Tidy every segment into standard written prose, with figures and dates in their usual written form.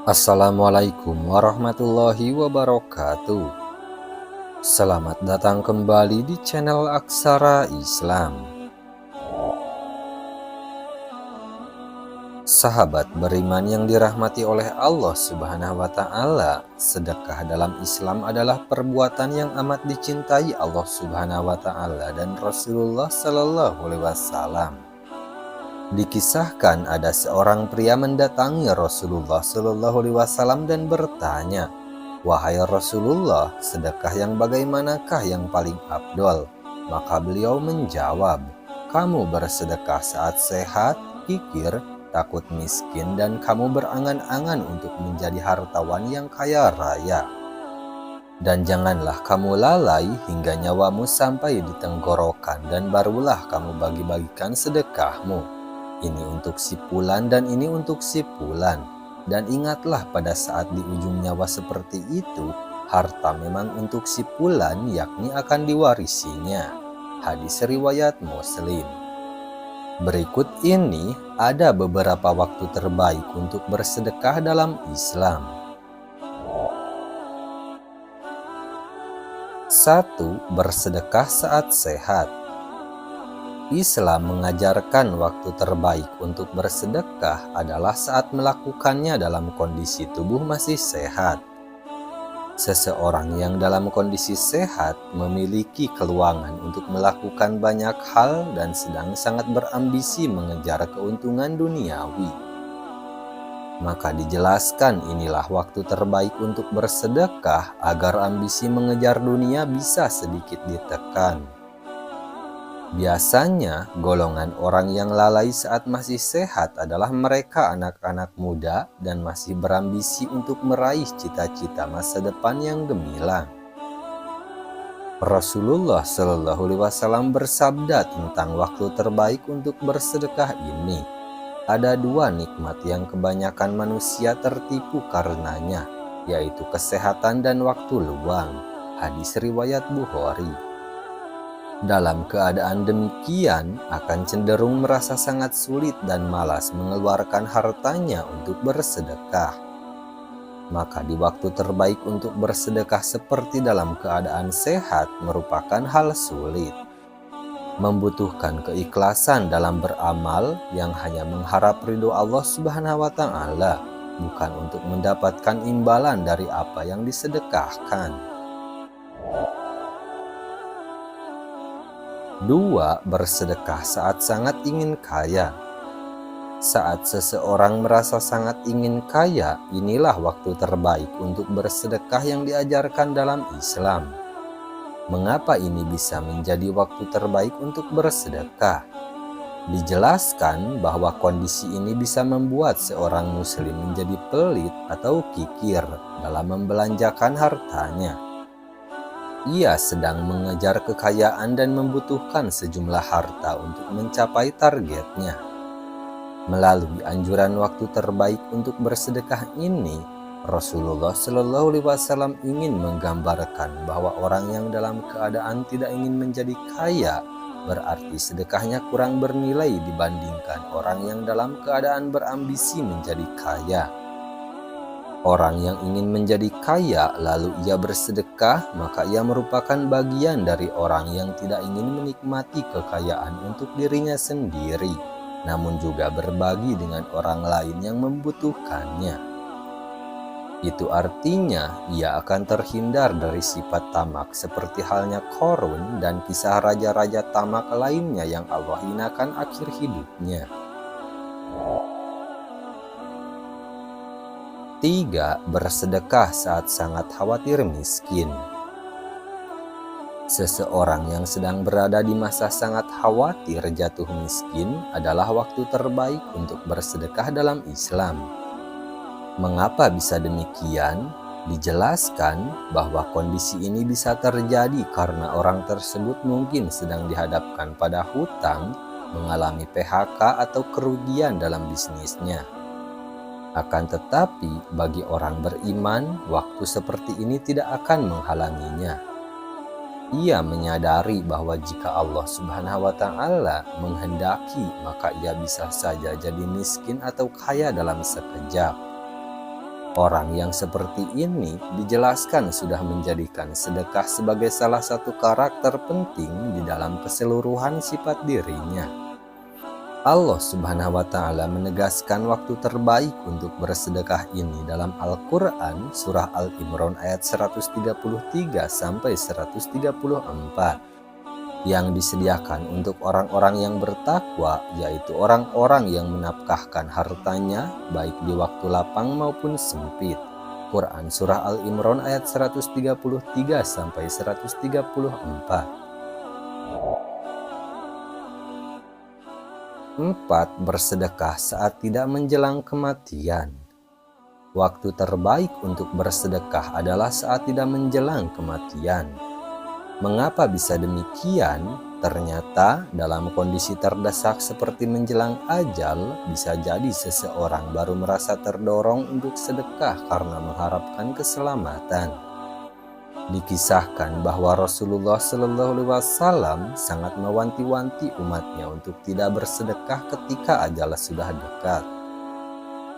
Assalamualaikum warahmatullahi wabarakatuh. Selamat datang kembali di channel Aksara Islam. Sahabat beriman yang dirahmati oleh Allah Subhanahu wa Ta'ala, sedekah dalam Islam adalah perbuatan yang amat dicintai Allah Subhanahu wa Ta'ala dan Rasulullah Sallallahu Alaihi Wasallam. Dikisahkan ada seorang pria mendatangi Rasulullah Sallallahu Alaihi Wasallam dan bertanya, "Wahai Rasulullah, sedekah yang bagaimanakah yang paling afdol?" Maka beliau menjawab, "Kamu bersedekah saat sehat, kikir, takut miskin, dan kamu berangan-angan untuk menjadi hartawan yang kaya raya. Dan janganlah kamu lalai hingga nyawamu sampai di tenggorokan, dan barulah kamu bagi-bagikan sedekahmu. Ini untuk si fulan dan ini untuk si fulan. Dan ingatlah pada saat di ujung nyawa seperti itu, harta memang untuk si fulan, yakni akan diwarisinya." Hadis riwayat Muslim. Berikut ini ada beberapa waktu terbaik untuk bersedekah dalam Islam. 1. Bersedekah saat sehat. Islam mengajarkan waktu terbaik untuk bersedekah adalah saat melakukannya dalam kondisi tubuh masih sehat. Seseorang yang dalam kondisi sehat memiliki keluangan untuk melakukan banyak hal dan sedang sangat berambisi mengejar keuntungan duniawi. Maka dijelaskan inilah waktu terbaik untuk bersedekah agar ambisi mengejar dunia bisa sedikit ditekan. Biasanya, golongan orang yang lalai saat masih sehat adalah mereka anak-anak muda dan masih berambisi untuk meraih cita-cita masa depan yang gemilang. Rasulullah Shallallahu Alaihi Wasallam bersabda tentang waktu terbaik untuk bersedekah ini. Ada dua nikmat yang kebanyakan manusia tertipu karenanya, yaitu kesehatan dan waktu luang. Hadis riwayat Bukhari. Dalam keadaan demikian, akan cenderung merasa sangat sulit dan malas mengeluarkan hartanya untuk bersedekah. Maka di waktu terbaik untuk bersedekah seperti dalam keadaan sehat merupakan hal sulit. Membutuhkan keikhlasan dalam beramal yang hanya mengharap ridho Allah Subhanahu wa Ta'ala, bukan untuk mendapatkan imbalan dari apa yang disedekahkan. 2. Bersedekah saat sangat ingin kaya. Saat seseorang merasa sangat ingin kaya, inilah waktu terbaik untuk bersedekah yang diajarkan dalam Islam. Mengapa ini bisa menjadi waktu terbaik untuk bersedekah? Dijelaskan bahwa kondisi ini bisa membuat seorang muslim menjadi pelit atau kikir dalam membelanjakan hartanya. Ia sedang mengejar kekayaan dan membutuhkan sejumlah harta untuk mencapai targetnya. Melalui anjuran waktu terbaik untuk bersedekah ini, Rasulullah Shallallahu Alaihi Wasallam ingin menggambarkan bahwa orang yang dalam keadaan tidak ingin menjadi kaya berarti sedekahnya kurang bernilai dibandingkan orang yang dalam keadaan berambisi menjadi kaya. Orang yang ingin menjadi kaya lalu ia bersedekah, maka ia merupakan bagian dari orang yang tidak ingin menikmati kekayaan untuk dirinya sendiri, namun juga berbagi dengan orang lain yang membutuhkannya. Itu artinya ia akan terhindar dari sifat tamak seperti halnya Qarun dan kisah raja-raja tamak lainnya yang Allah hinakan akhir hidupnya. 3. Bersedekah saat sangat khawatir miskin. Seseorang yang sedang berada di masa sangat khawatir jatuh miskin adalah waktu terbaik untuk bersedekah dalam Islam. Mengapa bisa demikian? Dijelaskan bahwa kondisi ini bisa terjadi karena orang tersebut mungkin sedang dihadapkan pada hutang, mengalami PHK atau kerugian dalam bisnisnya. Akan tetapi, bagi orang beriman, waktu seperti ini tidak akan menghalanginya. Ia menyadari bahwa jika Allah Subhanahu wa Ta'ala menghendaki, maka ia bisa saja jadi miskin atau kaya dalam sekejap. Orang yang seperti ini dijelaskan sudah menjadikan sedekah sebagai salah satu karakter penting di dalam keseluruhan sifat dirinya. Allah Subhanahu wa Ta'ala menegaskan waktu terbaik untuk bersedekah ini dalam Al-Quran, Surah Al-Imran ayat 133 sampai 134, yang disediakan untuk orang-orang yang bertakwa, yaitu orang-orang yang menafkahkan hartanya baik di waktu lapang maupun sempit. Quran Surah Al-Imran ayat 133 sampai 134. 4. Bersedekah saat tidak menjelang kematian. Waktu terbaik untuk bersedekah adalah saat tidak menjelang kematian. Mengapa bisa demikian? Ternyata dalam kondisi terdesak seperti menjelang ajal, bisa jadi seseorang baru merasa terdorong untuk sedekah karena mengharapkan keselamatan. Dikisahkan bahwa Rasulullah Shallallahu Alaihi Wasallam sangat mewanti-wanti umatnya untuk tidak bersedekah ketika ajal sudah dekat.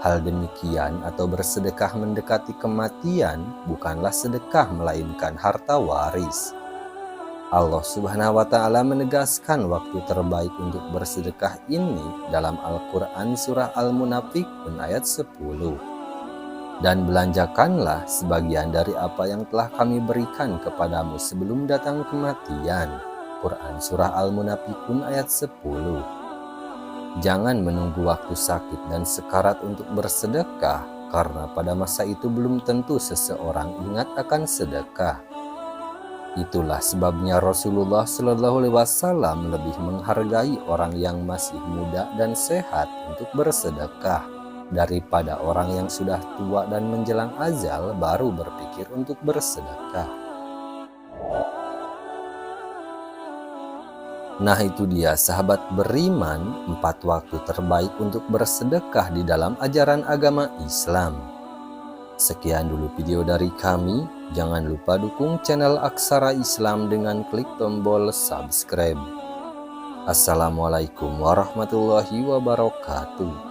Hal demikian atau bersedekah mendekati kematian bukanlah sedekah melainkan harta waris. Allah Subhanahu wa Ta'ala menegaskan waktu terbaik untuk bersedekah ini dalam Al-Quran Surah Al-Munafiqun ayat 10. Dan belanjakanlah sebagian dari apa yang telah kami berikan kepadamu sebelum datang kematian. Quran Surah Al-Munafiqun ayat 10. Jangan menunggu waktu sakit dan sekarat untuk bersedekah, karena pada masa itu belum tentu seseorang ingat akan sedekah. Itulah sebabnya Rasulullah Shallallahu Alaihi Wasallam lebih menghargai orang yang masih muda dan sehat untuk bersedekah daripada orang yang sudah tua dan menjelang ajal baru berpikir untuk bersedekah. Nah, itu dia sahabat beriman, 4 waktu terbaik untuk bersedekah di dalam ajaran agama Islam. Sekian dulu video dari kami. Jangan lupa dukung channel Aksara Islam dengan klik tombol subscribe. Assalamualaikum warahmatullahi wabarakatuh.